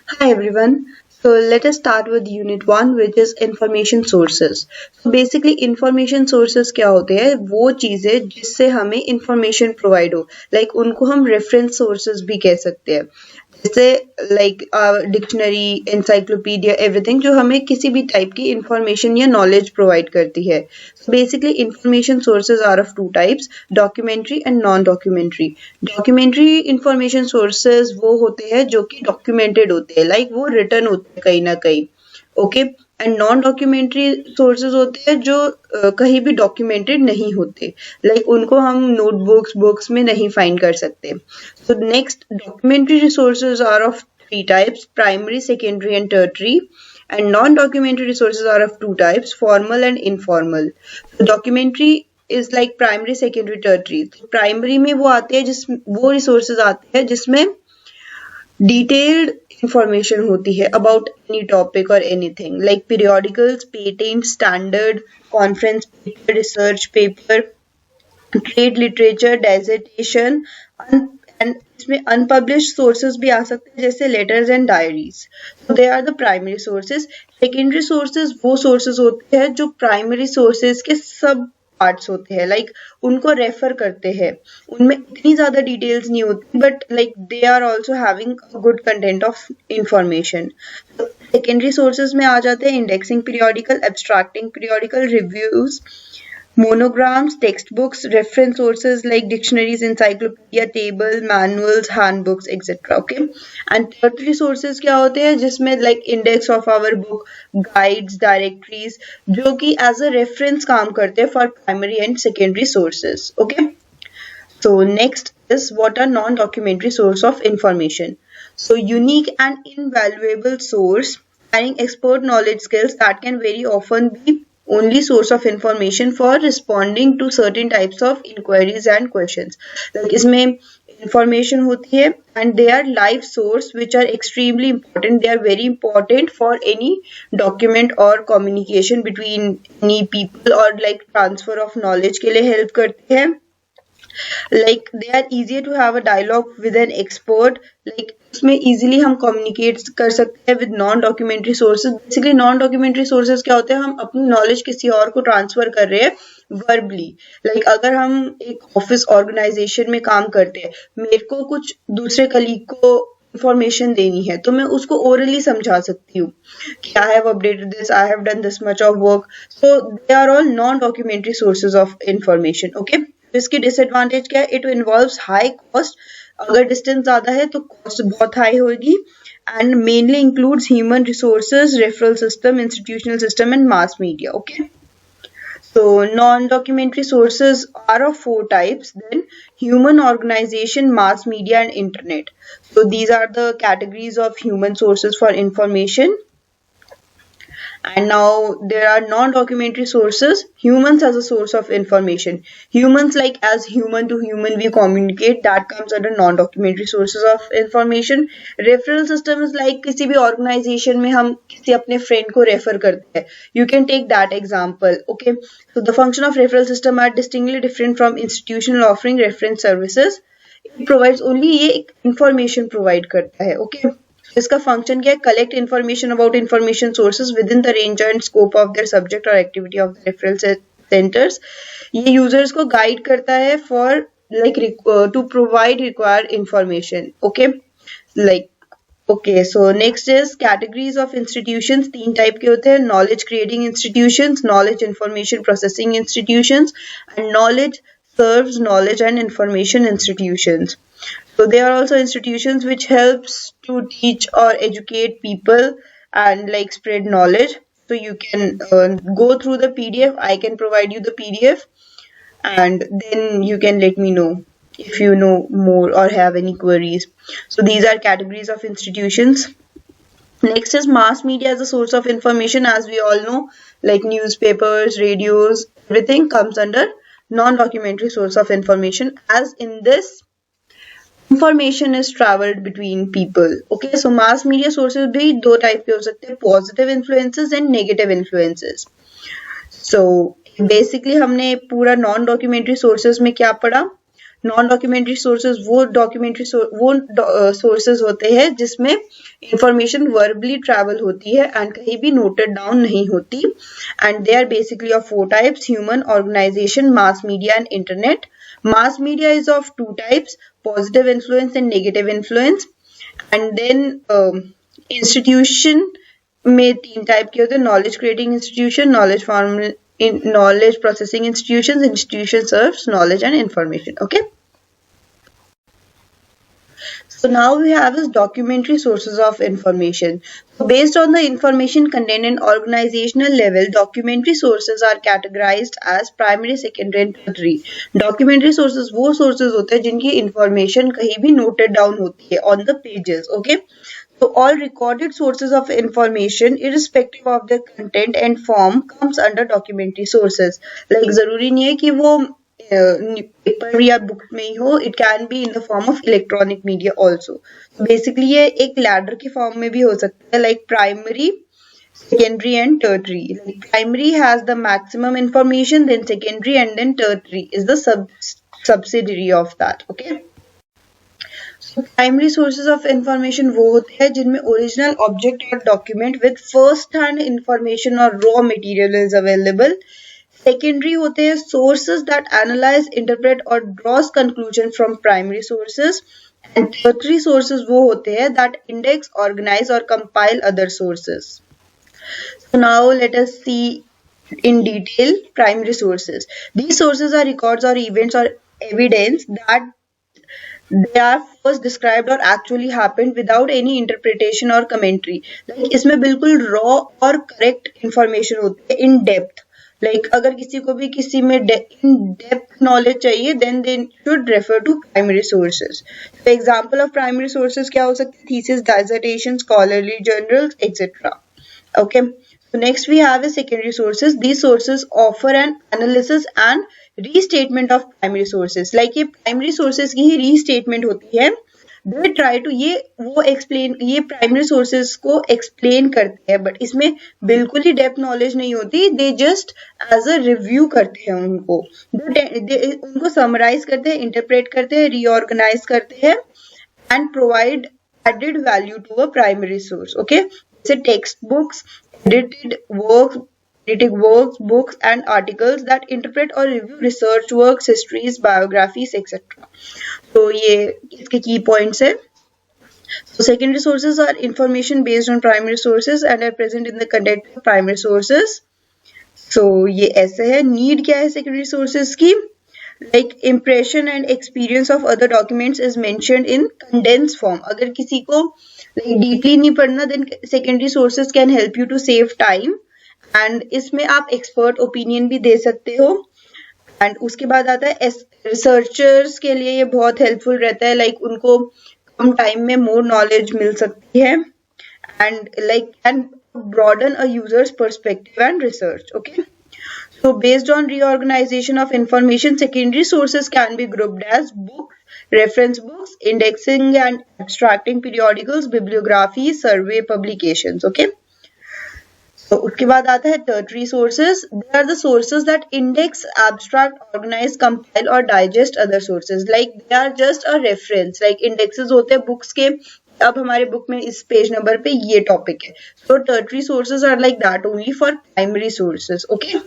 Hi everyone. So let us start with unit 1 which is information sources. So basically information sources क्या होते हैं वो चीजें जिससे हमें information provide हो like उनको हम reference sources भी कह सकते हैं जैसे लाइक डिक्शनरी encyclopedia एवरीथिंग जो हमें किसी भी टाइप की इंफॉर्मेशन या नॉलेज प्रोवाइड करती है basically information sources are of two types documentary and non documentary documentary information sources वो होते हैं जो कि डॉक्यूमेंटेड होते हैं लाइक वो रिटर्न होते हैं कहीं ना कहीं okay and non documentary sources होते हैं जो कहीं भी डॉक्यूमेंटेड नहीं होते लाइक उनको हम नोटबुक्स बुक्स में नहीं फाइंड कर सकते so next documentary resources are of three types primary secondary and tertiary and non-documentary resources are of two types formal and informal so documentary is like primary secondary tertiary तो primary में वो आते हैं जिस वो resources आते हैं जिसमें detailed information होती है about any topic or anything like periodicals patent standard conference paper research paper trade literature dissertation and इसमें अनपब्लिश्ड सोर्सेज भी आ सकते हैं जैसे लेटर्स एंड डायरीज तो they are the primary sources secondary sources वो सोर्सेज होते हैं जो प्राइमरी सोर्सेज के सब पार्ट्स होते हैं लाइक उनको रेफर करते हैं उनमें इतनी ज्यादा डिटेल्स नहीं होती but like they are also having good content of information secondary sources में आ जाते हैं indexing periodical abstracting periodical reviews monograms, textbooks, reference sources like dictionaries, encyclopedia, table, manuals, handbooks, etc. Okay, and tertiary sources क्या होते हैं जिसमें like index of our book, guides, directories, जो कि as a reference काम करते हैं for primary and secondary sources. Okay, so next is what are non-documentary source of information. So unique and invaluable source carrying expert knowledge skills that can very often be only source of information for responding to certain types of inquiries and questions like इसमें information होती है and they are live source which are extremely important they are very important for any document or communication between any people or like transfer of knowledge के लिए help करते हैं like they are easier to have a dialogue with an expert like उसमें easily हम communicate कर सकते हैं with non documentary sources basically non documentary sources क्या होते हैं हम अपनी knowledge किसी और को transfer कर रहे हैं verbally like अगर हम एक office organization में काम करते हैं मेरे को कुछ दूसरे colleague को इंफॉर्मेशन देनी है तो मैं उसको ओरली समझा सकती हूँ कि I have updated this I have done this much of work so they are all non documentary sources of information okay इसकी डिसएडवांटेज क्या है इट इन्वॉल्व्स हाई कॉस्ट अगर डिस्टेंस ज्यादा है तो कॉस्ट बहुत हाई होगी and mainly includes human resources referral system institutional system and mass media okay so non-documentary sources are of four types then human organization mass media and internet so these are the categories of human sources for information and now there are non-documentary sources humans as a source of information humans like as human to human we communicate that comes under non-documentary sources of information referral system is like किसी भी organization में हम किसी अपने friend को refer करते हैं you can take that example okay so the function of referral system are distinctly different from institutional offering reference services it provides only ये information provide करता है okay इसका फंक्शन क्या है collect information about information sources with in the range and scope of their subject और activity of the referral centres ये users को guide करता है for like to provide required information okay like okay so next is categories of institutions तीन type के होते हैं knowledge creating institutions knowledge information processing institutions and knowledge serves knowledge and information institutions. So they are also institutions which helps to teach or educate people and like spread knowledge. So you can go through the PDF. I can provide you the PDF and then you can let me know if you know more or have any queries. So these are categories of institutions. Next is mass media as a source of information. As we all know, like newspapers, radios, everything comes under non-documentary source of information as in this information is traveled between people okay so mass media sources भी दो type के हो सकते हैं positive influences and negative influences so basically हमने पूरा non-documentary sources में क्या पढ़ा नॉन डॉक्यूमेंट्री सोर्सेज वो सोर्सेज होते हैं जिसमें इंफॉर्मेशन वर्बली ट्रैवल होती है एंड कहीं भी नोटेड डाउन नहीं होती, and they are basically of 4 types: human, organisation, mass media and internet. Mass media is of 2 types: positive influence and negative influence. And then institution में 3 type के होते हैं: knowledge creating institution, knowledge processing institutions, institution serves knowledge and information. Okay. So now we have is documentary sources of information. So based on the information contained in organizational level, documentary sources are categorized as primary, secondary and tertiary. Documentary sources वो sources होते हैं जिनकी information कहीं भी noted down होती है on the pages. Okay. So all recorded sources of information, irrespective of their content and form, comes under documentary sources. Like जरूरी नहीं है कि वो पेपर या बुक में ही हो, it can be in the form of electronic media also. Basically ये एक लैडर के फॉर्म में भी हो सकता है, like primary, secondary and tertiary. Like primary has the maximum information, then secondary and then tertiary is the subsidiary of that. Okay. So primary sources of information वो होते हैं जिनमें original object or document with first hand information or raw material is available. Secondary होते हैं sources that analyze, interpret or draws conclusion from primary sources. And tertiary sources वो होते हैं that index, organize or compile other sources. So now let us see in detail primary sources. These sources are records or events or evidence that they are first described or actually happened without any interpretation or commentary. Like इसमें बिल्कुल raw और correct information होती है in depth. Like अगर किसी को भी किसी में in depth knowledge चाहिए, then they should refer to primary sources. The example of primary sources क्या हो सकते हैं? Thesis, dissertation, scholarly journals, etc. Okay. So next we have is secondary sources. These sources offer an analysis and restatement of primary sources. Like ये primary sources की ही restatement होती है. They try to ये primary sources को explain करते हैं, but इसमें बिल्कुल ही depth knowledge नहीं होती. They just as a review करते हैं उनको, उनको summarize करते हैं, interpret करते हैं, reorganize करते हैं and provide added value to a primary source. Okay. So textbooks, edited works, books and articles that interpret or review research works, histories, biographies, etc. So ये इसके key points है. So secondary sources are information based on primary sources and are present in the content of primary sources. So ये ऐसे है. Need क्या है secondary sources की? Like impression and experience of other documents is mentioned in condensed form. अगर किसी को like deeply नहीं पढ़ना, then secondary sources can help you to save time. And इसमें आप expert opinion भी दे सकते हो. And उसके बाद आता है researchers के लिए ये बहुत helpful रहता है. Like उनको कम time में more knowledge मिल सकती है. And like can broaden a user's perspective and research. Okay. So based on reorganization of information, secondary sources can be grouped as books, reference books, indexing and abstracting periodicals, bibliographies, survey publications. Okay. So उसके बाद आता है tertiary sources. They are the sources that index, abstract, organize, compile or digest other sources. Like they are just a reference. Like indexes होते हैं books के, अब हमारे book में इस page number पे ये topic है. So tertiary sources are like that only for primary sources. Okay.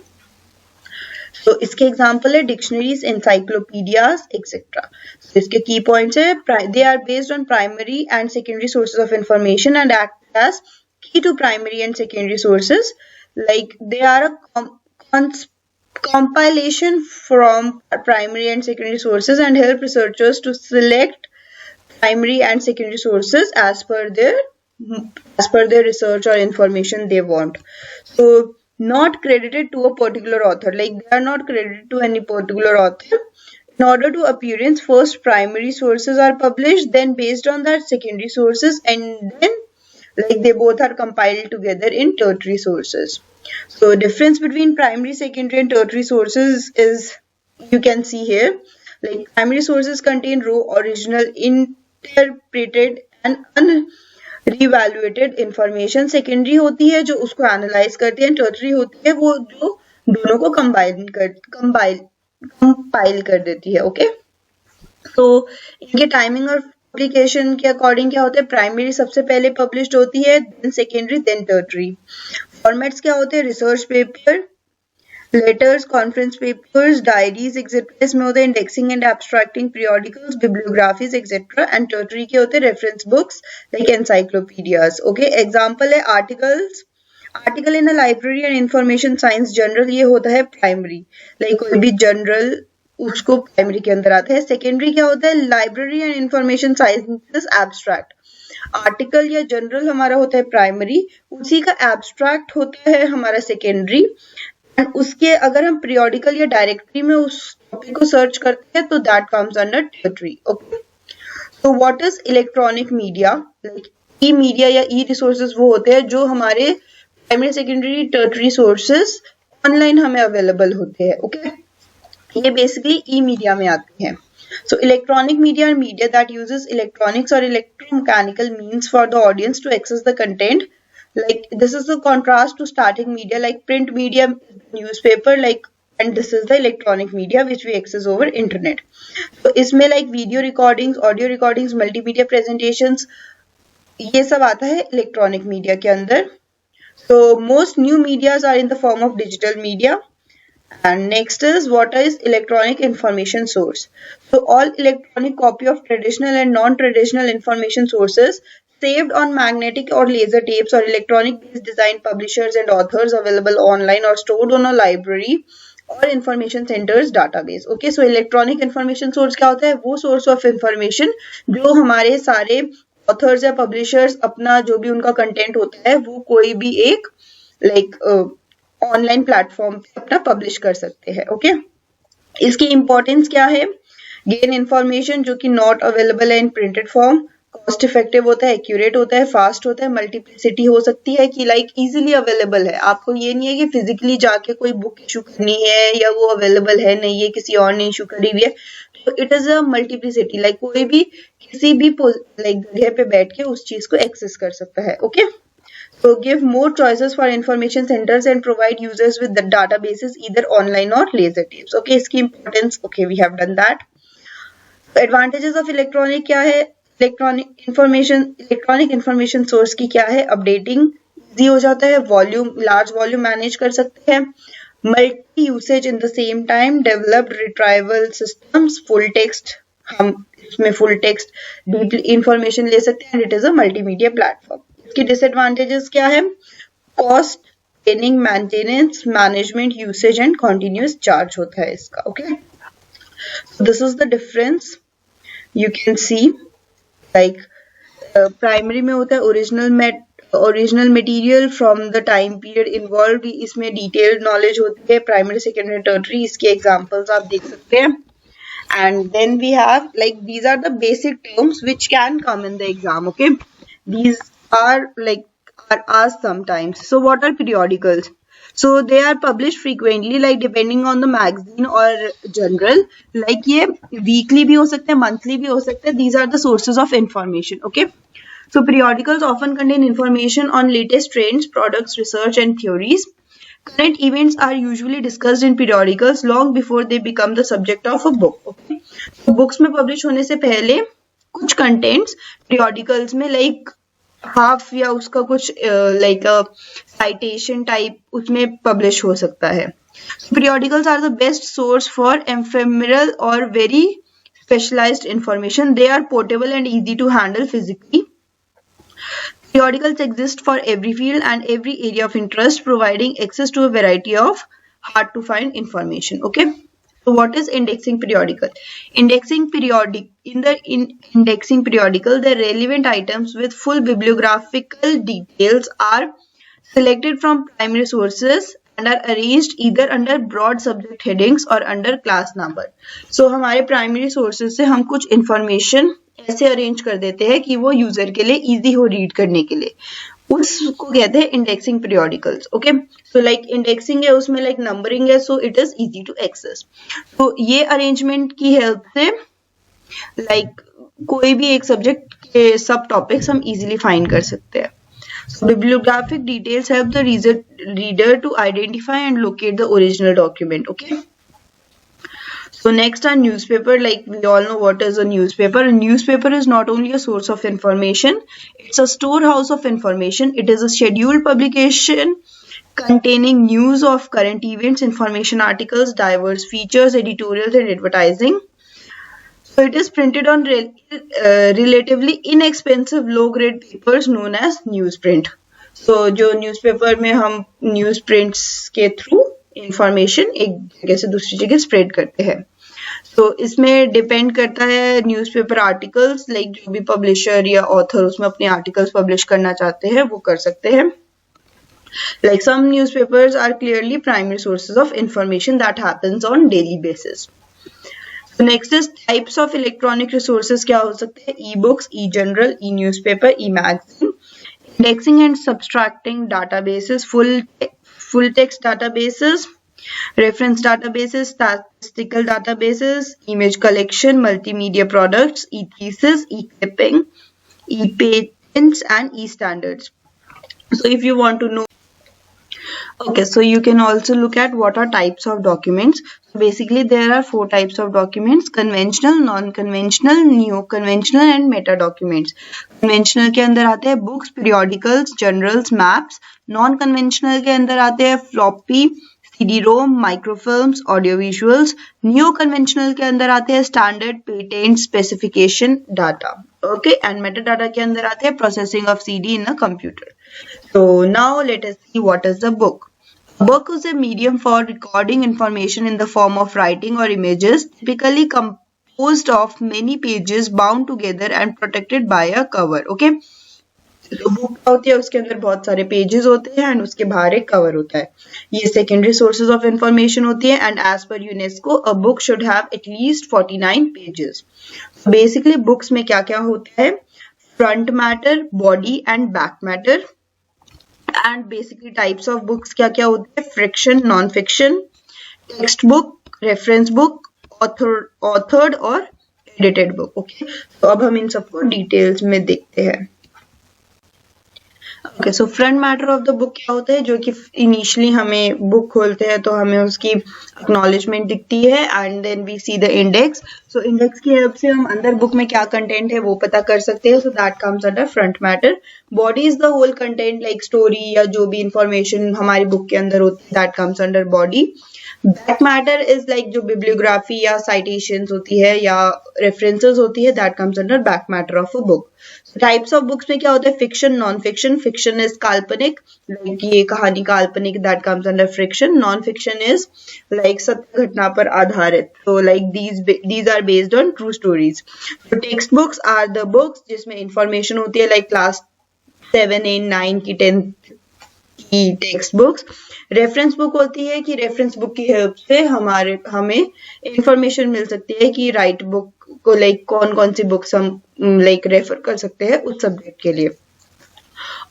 So इसके example है dictionaries, encyclopedias, etc. So इसके key points है, they are based on primary and secondary sources of information and act as key to primary and secondary sources. Like they are a compilation from primary and secondary sources and help researchers to select primary and secondary sources as per their research or information they want. So not credited to a particular author, like they are not credited to any particular author. In order to appearance, first primary sources are published, then based on that secondary sources, and then like they both are compiled together in tertiary sources. So difference between primary, secondary and tertiary sources is, you can see here, like primary sources contain raw, original, interpreted and reevaluated information. Secondary होती है जो उसको analyze करती है, tertiary होती है वो जो दोनों को compile कर देती है. Okay. तो इनके टाइमिंग और पब्लिकेशन के अकॉर्डिंग क्या होता है, प्राइमरी सबसे पहले पब्लिश्ड होती है, then secondary, then tertiary. Formats क्या होते हैं, research paper, letters, conference papers, diaries etcetera इसमें होते हैं, indexing and abstracting periodicals, bibliographies etcetera, and tertiary के होते हैं reference books like encyclopaedias. Okay, example है articles, article in a library and information science journal, ये होता है प्राइमरी, लाइक कोई भी जर्नल उसको प्राइमरी के अंदर आता है। सेकेंडरी क्या होता है, library and information sciences abstract, article या जर्नल हमारा होता है प्राइमरी, उसी का एब्स्ट्रैक्ट होता है हमारा सेकेंडरी, एंड उसके अगर हम पीरियोडिकल या डायरेक्टरी में उस टॉपिक को सर्च करते हैं तो that comes under Tartary. Okay, तो what is electronic media, like E media या ई रिसोर्सेज वो होते हैं जो हमारे primary, secondary, Tartary sources online हमें अवेलेबल होते हैं। ओके, ये बेसिकली ई मीडिया में आते हैं। So electronic media are media that uses electronics or electromechanical means for the audience to access the content. Like this is the contrast to static media like print media, newspaper, like, and this is the electronic media which we access over internet. So इसमें like video recordings, audio recordings, multimedia presentations, ये सब आता है electronic media के अंदर. So most new medias are in the form of digital media. And next is what is electronic information source. So all electronic copy of traditional and non-traditional information sources saved on magnetic or laser tapes or electronic based design publishers and authors available online or stored on a library or information centers database. Okay, so electronic information source क्या होता है, वो source of information जो हमारे सारे authors या publishers अपना जो भी उनका content होता है वो कोई भी एक like ऑनलाइन प्लेटफॉर्म पे अपना पब्लिश कर सकते हैं। ओके, इसकी इंपॉर्टेंस क्या है, गेन इंफॉर्मेशन जो कि नॉट अवेलेबल है इन प्रिंटेड फॉर्म, कॉस्ट इफेक्टिव होता है, एक्यूरेट होता है, फास्ट होता है, मल्टीप्लिसिटी हो सकती है कि लाइक इजीली अवेलेबल है, आपको ये नहीं है कि फिजिकली जाके कोई बुक इशू करनी है या वो अवेलेबल है नहीं है, किसी और ने इशू करी हुई है, तो it is a multiplicity, like कोई भी किसी भी लाइक जगह पे बैठ के उस चीज को एक्सेस कर सकता है। Okay, So give more choices for information centers and provide users with the databases either online or laser tapes. Okay, इसकी importance, okay, we have done that. Advantages of electronic क्या है, electronic information source की क्या है, updating easy हो जाता है, volume, large volume manage कर सकते हैं, multi usage in the same time, developed retrieval systems, full text, हम इसमें full text deep information ले सकते हैं, and it is a multimedia platform. इसकी डिसएडवांटेजेस क्या है, cost, training, maintenance, management, usage and continuous charge होता है इसका। Okay, this is the difference, you can see like primary में होता है original material from the time period involve, इसमें डिटेल्ड नॉलेज होती है, प्राइमरी, सेकेंडरी, टर्टरी, इसके एग्जांपल्स आप देख सकते हैं। And then we have like these are the basic terms which can come in the exam. Okay, these are asked sometimes. So what are periodicals? So they are published frequently, like depending on the magazine or journal, like ये weekly भी हो सकते हैं, monthly भी हो सकते हैं, these are the sources of information. Okay, so periodicals often contain information on latest trends, products, research and theories. Current events are usually discussed in periodicals long before they become the subject of a book. Okay, so books में publish होने से पहले कुछ contents periodicals में like half या उसका कुछ like citation type उसमें पब्लिश हो सकता है। Periodicals are the best source for ephemeral or very specialized information. They are portable and easy to handle physically. Periodicals exist for every field and every area of interest, providing access to a variety of hard to find information. Okay, so what is indexing periodical? Indexing periodical, the relevant items with full bibliographical details are selected from primary sources and are arranged either under broad subject headings or under class number. So हमारे primary sources से हम कुछ information ऐसे arrange कर देते हैं कि वो यूजर के लिए इजी हो रीड करने के लिए, उसको कहते हैं indexing periodicals. Okay, so like indexing है उसमें लाइक नंबरिंग है, so it is easy to access. तो ये अरेंजमेंट की हेल्प से लाइक कोई भी एक सब्जेक्ट के सब टॉपिक्स हम इजीली फाइंड कर सकते हैं। So bibliographic details help the reader to identify and locate the original document. Okay. So next are newspaper. Like we all know what is a newspaper. A newspaper is not only a source of information, it's a storehouse of information. It is a scheduled publication containing news of current events, information articles, diverse features, editorials and advertising. So it is printed on relatively inexpensive low-grade papers known as newsprint. So जो newspaper में हम news prints के through information एक जगह से दूसरी जगह spread करते हैं. तो इसमें डिपेंड करता है न्यूज़पेपर आर्टिकल्स, लाइक जो भी पब्लिशर या ऑथर उसमें अपने आर्टिकल्स पब्लिश करना चाहते हैं वो कर सकते हैं. Like some newspapers are clearly primary sources of information that happens on daily basis. So next is types of electronic resources. क्या हो सकते हैं? E-books, e-journal, e-newspaper, e-magazine. Indexing and subtracting databases, full text databases, reference databases, statistical databases, image collection, multimedia products, e-thesis, e-clipping, e-patents and e-standards. So if you want to know, okay, so you can also look at what are types of documents. So basically there are 4 types of documents: conventional, non-conventional, neo-conventional and meta documents. Conventional के अंदर आते हैं books, periodicals, journals, maps. Non-conventional के अंदर आते हैं floppy, CD-ROM, microfilms, audiovisuals. Neo-conventional के अंदर आते हैं standard, patent, specification, data. Okay, and metadata के अंदर आते हैं processing of CD in a computer. So now let us see what is the book. A book is a medium for recording information in the form of writing or images, typically composed of many pages bound together and protected by a cover. Okay, तो book क्या होती है? उसके अंदर बहुत सारे pages होते हैं एंड उसके बाहर एक कवर होता है. ये सेकेंडरी सोर्सेज ऑफ इंफॉर्मेशन होती है एंड एज पर UNESCO a book should have at least 49 pages. Basically books में क्या क्या होता है? Front matter, body and back matter. And basically types of books क्या क्या होते हैं? Fiction, non fiction, text book, reference book, authored और एडिटेड बुक. ओके, तो अब हम इन सबको डिटेल्स में देखते हैं. Okay, so front matter of the book क्या होता है? जो कि इनिशियली हमें बुक खोलते हैं तो हमें उसकी एक्नॉलेजमेंट दिखती है and then we see the index. So index की हेल्प से हम अंदर बुक में क्या कंटेंट है वो पता कर सकते हैं. So that comes under front matter. Body is the whole content, like story या जो भी इंफॉर्मेशन हमारी बुक के अंदर होती है, that comes under body. Back matter is like जो बिब्लियोग्राफी या साइटेशंस होती है या रेफरेंसेस होती है, that comes under back matter of a book. Types of books में क्या होता है? Fiction, non fiction. Fiction is काल्पनिक, लाइक ये कहानी काल्पनिक, that comes under fiction. Non fiction is like सत्य घटना पर आधारित, तो like these are based on true stories. Text books are the books जिसमें इंफॉर्मेशन होती है, लाइक क्लास 7, 8, 9 की 10 की टेक्स्ट बुक्स. रेफरेंस बुक होती है कि रेफरेंस बुक की हेल्प से हमें इंफॉर्मेशन मिल सकती है कि राइट बुक को लाइक कौन कौन सी बुक्स हम लाइक रेफर कर सकते हैं उस सब्जेक्ट के लिए.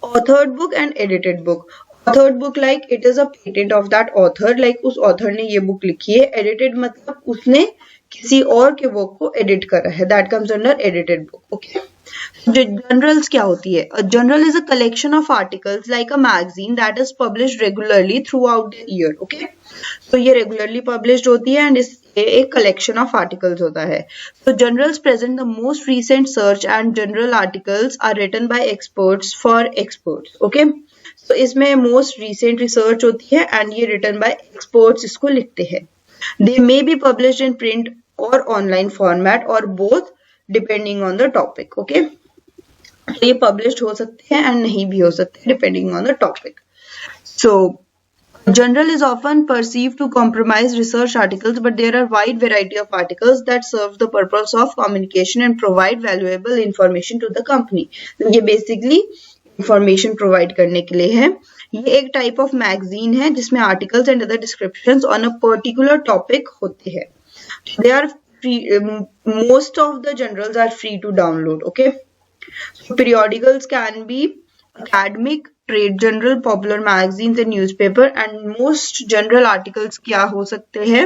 Authored book and edited book. Authored book like it is a patent of that author, like उस ऑथर ने ये बुक लिखी है. एडिटेड मतलब उसने किसी और के वर्क को एडिट करा है, that comes under edited book. Okay, journals क्या होती है? A journal is a collection of articles like a magazine that is published regularly throughout the year. Okay, so ये regularly published होती है and इससे एक collection of articles होता है. So journals present the most recent search and general articles are written by experts for experts. Okay, so इसमें most recent research होती है and ये written by experts इसको लिखते हैं. They may be published in print or online format or both depending on the topic. Okay, तो ये published हो सकते हैं and नहीं भी हो सकते हैं depending on the topic. So journal is often perceived to compromise research articles, but there are wide variety of articles that serve the purpose of communication and provide valuable information to the company. तो ये basically information provide करने के लिए है. ये एक type of magazine है जिसमें articles and other descriptions on a particular topic होते हैं. They are free, most of the journals are free to download. Okay, so periodicals can be academic, trade journal, popular magazines and newspaper, and most general articles क्या हो सकते हैं?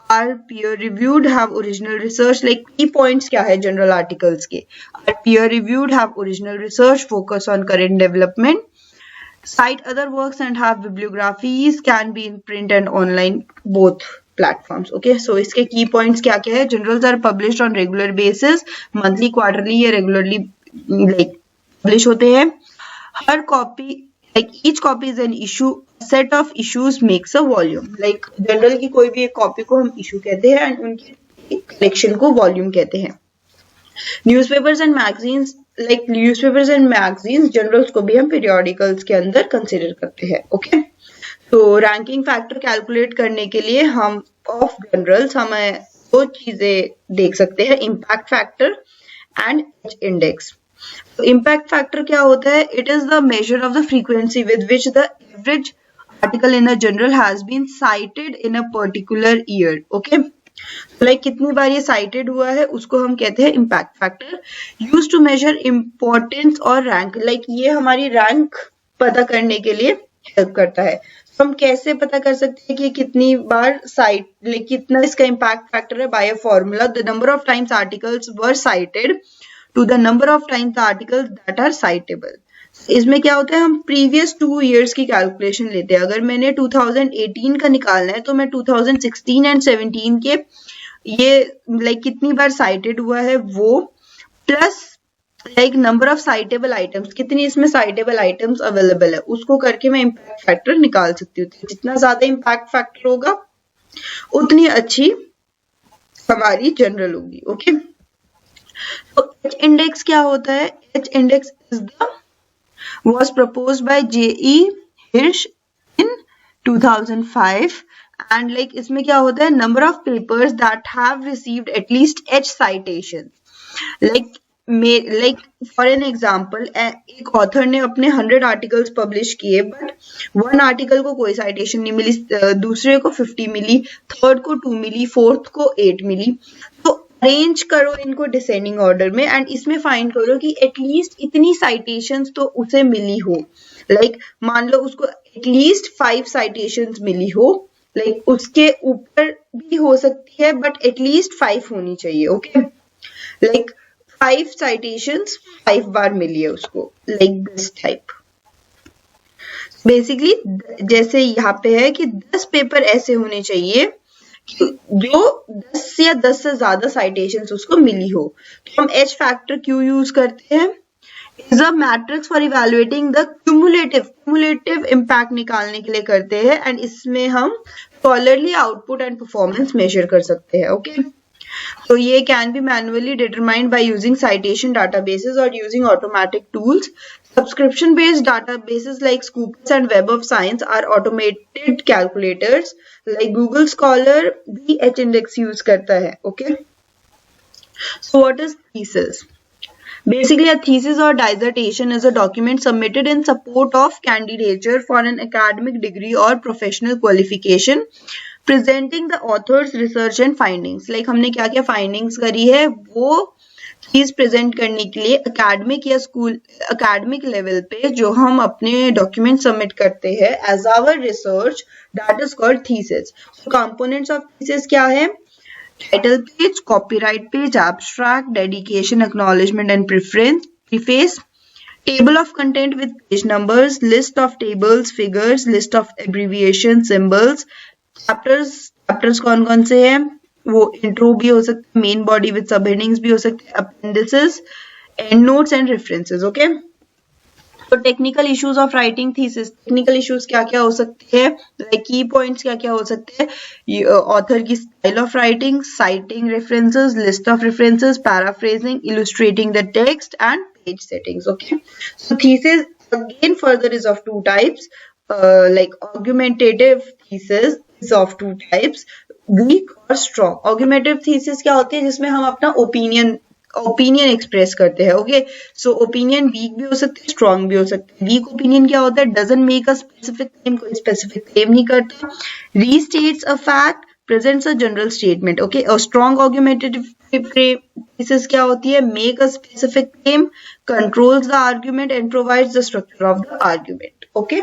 are peer reviewed, have original research. Like key points क्या है general articles के? Are peer reviewed, have original research, focus on current development, cite other works and have bibliographies, can be in print and online both. platforms. Okay, so इसके key points क्या क्या है? Journals are published on regular basis, monthly, quarterly या regularly like publish होते हैं. हर copy like each copy is an issue, set of issues makes a volume. Like journal की कोई भी एक copy को हम issue कहते हैं and उनकी collection को volume कहते हैं. Newspapers and magazines, like newspapers and magazines, journals को भी हम periodicals के अंदर consider करते हैं. Okay, तो रैंकिंग फैक्टर कैलकुलेट करने के लिए हम ऑफ जनरल्स हमें दो चीजें देख सकते हैं, impact factor and H index. तो इम्पैक्ट फैक्टर क्या होता है? It is the measure of the frequency with which the average article in a journal has been cited in a particular year. Okay, like कितनी बार ये cited हुआ है उसको हम कहते हैं impact factor. Use to measure importance और रैंक, लाइक ये हमारी रैंक पता करने के लिए हेल्प करता है. हम कैसे पता कर सकते हैं कि कितनी बार साइट, लाइक कितना इसका इम्पैक्ट फैक्टर है? By a formula, the number of times articles were cited to the number of times articles that are citable. इसमें क्या होता है, हम प्रीवियस 2 years की कैलकुलेशन लेते हैं. अगर मैंने 2018 का निकालना है तो मैं 2016 एंड 17 के ये लाइक कितनी बार साइटेड हुआ है वो, plus like number of suitable items, कितनी इसमें साइटेबल आइटम्स अवेलेबल है, उसको करके मैं इम्पैक्ट फैक्टर निकाल सकती हूँ. जितना ज्यादा इम्पैक्ट फैक्टर होगा उतनी अच्छी हमारी जनरल होगी. ओके, तो एच इंडेक्स क्या होता है? H index is the was proposed by J.E. Hirsch in 2005 and like इसमें क्या होता है? number of papers that have received at least H citations. like for an example, एक ऑथर ने अपने 100 आर्टिकल्स पब्लिश किए बट 1 आर्टिकल को कोई साइटेशन नहीं मिली, दूसरे को 50 मिली, थर्ड को 2 मिली, फोर्थ को 8 मिली. तो अरेंज करो इनको डिसेंडिंग ऑर्डर में एंड इसमें फाइंड करो कि एटलीस्ट इतनी साइटेशंस तो उसे मिली हो. लाइक मान लो उसको एटलीस्ट 5 साइटेशंस मिली हो, लाइक उसके ऊपर भी हो सकती है बट एटलीस्ट 5 होनी चाहिए. ओके, लाइक 5 साइटेशंस 5 बार मिली है उसको, लाइक दिस टाइप. बेसिकली जैसे यहाँ पे है कि 10 पेपर ऐसे होने चाहिए जो 10 या 10 से ज्यादा साइटेशंस उसको मिली हो. तो हम एच फैक्टर क्यों यूज करते हैं? Is a metrics for evaluating the cumulative impact निकालने के लिए करते हैं एंड इसमें हम scholarly output and performance measure कर सकते हैं. ओके, so ये can be manually determined by using citation databases or using automatic tools. Subscription based databases like Scopus and Web of Science are automated calculators. Like Google Scholar भी H index use करता है. Okay, so what is thesis? Basically, a thesis or dissertation is a document submitted in support of candidature for an academic degree or professional qualification, presenting the author's research and findings. Like हमने क्या क्या findings करी है वो चीज present करने के लिए एकेडमिक या स्कूल एकेडमिक लेवल पे जो हम अपने डॉक्यूमेंट सबमिट करते हैं as our research, that is called thesis. Components of thesis क्या है? Title page, copyright page, abstract, dedication, acknowledgement and preface, table of content with page numbers, list of tables, figures, list of abbreviations, symbols, chapters कौन कौन से हैं वो intro भी हो सकते हैं, main body with sub headings भी हो सकते हैं, appendices, and notes and references. Okay, तो technical issues of writing thesis, technical issues क्या क्या हो सकते हैं, लाइक की पॉइंट्स क्या क्या हो सकते हैं? ऑथर की style of writing, citing references, list of references, paraphrasing, illustrating the text and page settings. Okay, so thesis again further is of 2 types. Like argumentative thesis is of 2 types, weak और strong. Argumentative thesis क्या होती है? जिसमें हम अपना opinion express करते हैं. Okay, सो opinion week भी हो सकते हैं, स्ट्रॉन्ग भी हो सकते हैं. वीक ओपिनियन क्या होता है? Doesn't make a specific claim, कोई स्पेसिफिक क्लेम नहीं करता. Restates a fact, presents a general statement. Okay, और स्ट्रॉन्ग आर्गुमेंटेटिव थीसिस क्या होती है? Make a specific claim, controls the argument and provides the structure of the argument. Okay.